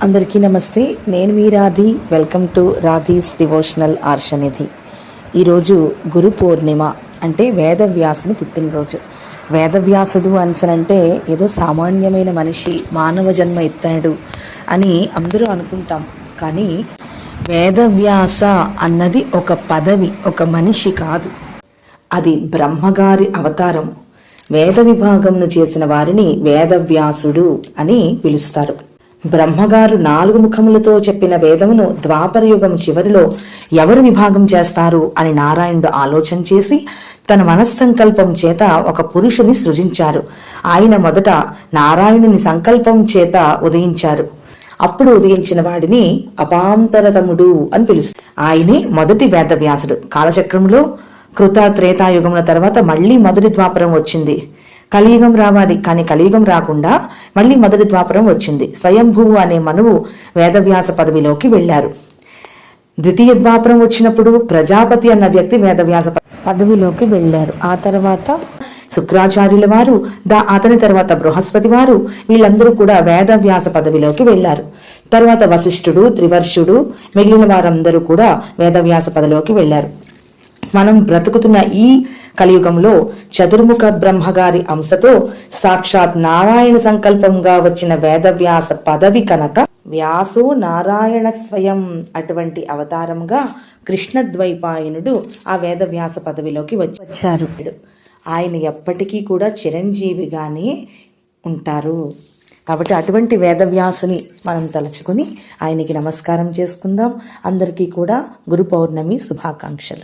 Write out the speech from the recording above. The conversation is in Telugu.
అందరికీ నమస్తే. నేను మీ Radhi. Welcome to Radhi's devotional Arshanidhi. ఈరోజు గురు పౌర్ణిమ, అంటే వేదవ్యాసుని పుట్టినరోజు. వేదవ్యాసుడు అంటే ఏదో సామాన్యమైన మనిషి, మానవ జన్మ ఎత్తాడు అని అందరూ అనుకుంటాం. కానీ వేదవ్యాస అన్నది ఒక పదవి, ఒక మనిషి కాదు. అది బ్రహ్మగారి అవతారం. వేద విభాగంను చేసిన వారిని వేదవ్యాసుడు అని పిలుస్తారు. బ్రహ్మగారు 4 ముఖములతో చెప్పిన వేదమును ద్వాపర యుగం చివరిలో ఎవరు విభాగం చేస్తారు అని నారాయణుడు ఆలోచన చేసి తన మనస్సంకల్పం చేత ఒక పురుషుని సృజించారు. ఆయన మొదట నారాయణుని సంకల్పం చేత ఉదయించారు. అప్పుడు ఉదయించిన వాడిని అపాంతరతముడు అని పిలుస్తారు. ఆయనే మొదటి వేదవ్యాసుడు. కాలచక్రంలో కృత త్రేతాయుగముల తర్వాత మళ్ళీ మొదటి ద్వాపరం వచ్చింది. కలియుగం రావాలి, కానీ కలియుగం రాకుండా మళ్ళీ మొదటి ద్వాపరం వచ్చింది. స్వయంభువు అనే మనువు వేదవ్యాస పదవిలోకి వెళ్ళారు. ద్వితీయ ద్వాపరం వచ్చినప్పుడు ప్రజాపతి అన్న వ్యక్తి వేదవ్యాస పదవిలోకి వెళ్ళారు. ఆ తర్వాత శుక్రాచార్యుల వారు, అతని తర్వాత బృహస్పతి వారు, వీళ్ళందరూ కూడా వేదవ్యాస పదవిలోకి వెళ్ళారు. తర్వాత వశిష్ఠుడు, త్రివర్షుడు, మిగిలిన వారందరూ కూడా వేదవ్యాస పదవిలోకి వెళ్ళారు. మనం బ్రతుకుతున్న ఈ కలియుగంలో చతుర్ముఖ బ్రహ్మగారి అంశతో సాక్షాత్ నారాయణ సంకల్పంగా వచ్చిన వేదవ్యాస పదవి కనుక వ్యాసో నారాయణ స్వయం. అటువంటి అవతారంగా కృష్ణద్వైపాయనుడు ఆ వేదవ్యాస పదవిలోకి వచ్చారు. ఆయన ఎప్పటికీ కూడా చిరంజీవిగానే ఉంటారు. కాబట్టి అటువంటి వేదవ్యాసుని మనం తలుచుకుని ఆయనకి నమస్కారం చేసుకుందాం. అందరికీ కూడా గురు పౌర్ణమి శుభాకాంక్షలు.